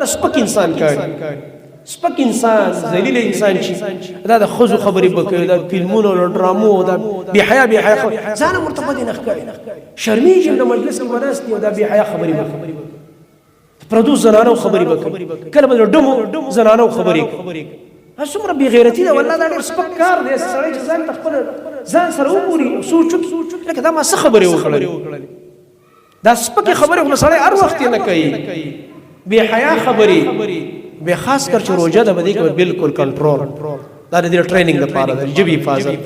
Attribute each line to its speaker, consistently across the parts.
Speaker 1: سپک انسان کاری سپک انسان ذلیل انسان چې دا د ښځو خبرې به کوي د فلمونو او ډرامو دا بې حیا ځان هم ورته بدې نه ښکاري شرمېږي د مجلس کې به ناست او دا بې حیا خبرې به کوي پردو زنانو خبرې به کوي کله به د ډمو زنانو خبرې کوي څومره بې غیرتي ده والله دا ډېر سپک کار دی سړی چې ځان ته خپل ځان سره وګوري سوچ وکړي لکه دا ما څه خبرې وکړلې دا سپکې خبرې خو سړی هر وخت یې نه کوي بې حیا خبرې به خاص کر چې روزه ده بده کې بالکل کنټرول دا د ټریننګ لپاره د جبي حفاظت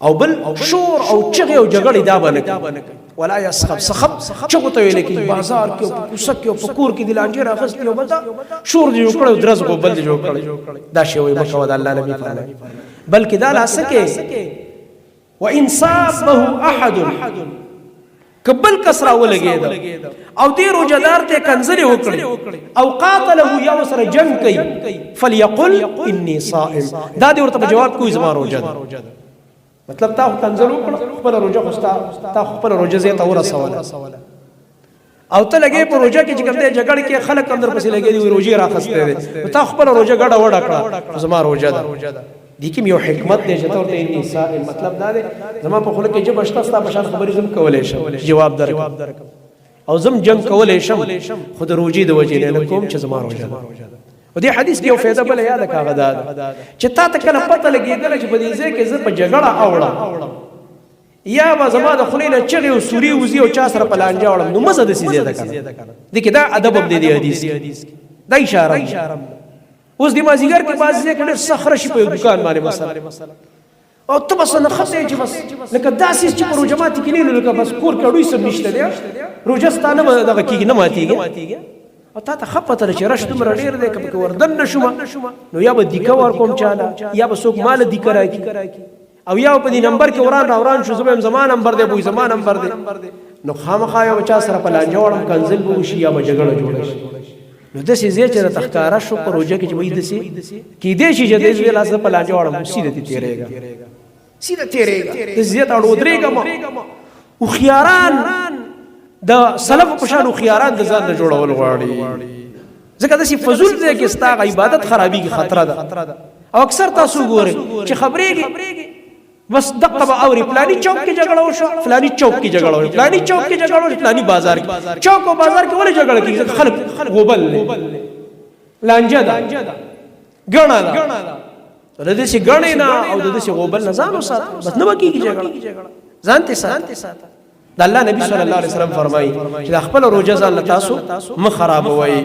Speaker 1: او بل شور او چغې او جګړې دا باندې ولا يسخب چغو ته ویل کې بازار کې او کوڅه کې او پکور کې د لانجې راغست یو بل شور دی جوړ کړو درز کو بل دی جوړ کړو دا شی وي مکو د الله نبی فرمایي بلکې دا لاسکه وان صابه احد کبل کسرا ولګید او دې روزدار ته کنځلې وکړي او قاتله یا سره جنگ کوي فليقل اني صائم دا دې ورته جواب کوي زما روزه ده مطلب تا کنځل وکړه خپل روزه خوستا تا خپل روزه زه ته ورسوله او ته لګې په روزه کې چې کوم دې جګړه کې خلک اندر پسې لګې دي روزه راخسته دي تا خپل روزه ګډه وډه کړه زما روزه ده دي کوم یو حکمت دی چې تورته اني صائم مطلب دا دی زما په خله کې جب اشتاستا بشار خبرې زم کولې شم جواب درکم او زم جنگ کولې شم خود روزي د وجې نه کوم چې زما روزه ده او دې حدیث کې یو فائدہ بل یاد کاغه ده چې تا ته کله پته لګېدل چې په دې ځای کې زه په جګړه اوړم یا به زما د خلې نه چغې او سوري وزي او چا سره په لانجه اوړم نو مزه د سي زیاده کړه دې کې دا ادب هم دی حدیث دا اشاره اوس دی مازیګر کې باز یې کړه صخره شي په دکان باندې مثلا او ته بس نه خسې چې بس لکه داسې چې په روجمات کې نه لکه بس کور کډوي سم نشته دی روجستانه دغه کېږي نه ماتيږي او تا ته خپته چې رش تمره ډیر دی که وردن نشم نو یا به دیکه ور کوم چاله یا به څوک مال دیکه راکي او یا په دې نمبر کې وران شو زما زمان نمبر دی بوې زما نمبر دی نو خامخا یو چا سره په لانجه وړم کنزل به وشي یا به جګړه جوړ شي نو د سې چې تخکارا شو پر روزه کې چې وې د سې کې دې شي چې دې لاس په لانجه وړم سیده تیرېږي د زیات اړو درېګم او خياران د سلف په شان خياران د ځان نه جوړول غواړي ځکه د سې فزول دې کې ستا عبادت خرابي کې خطر ده او اکثر تاسو ګورئ چې خبرېږي بس دقه به اوري فلاني چوک کې جګړه وشو فلاني چوک کې جګړه وشو فلاني چوک کې جګړه وشو فلاني بازار کې چوک او بازار کې ولې جګړه کیږي خلک غوبل لانجه ده ګڼه ده د دې شي ګڼه نه او د دې شي غوبل نه ځان وسات بس نه کیږي جګړه ځانته ساته د الله نبی صلی الله علیه وسلم فرمایي چې خپل روزه ځان تاسو مخ خرابوي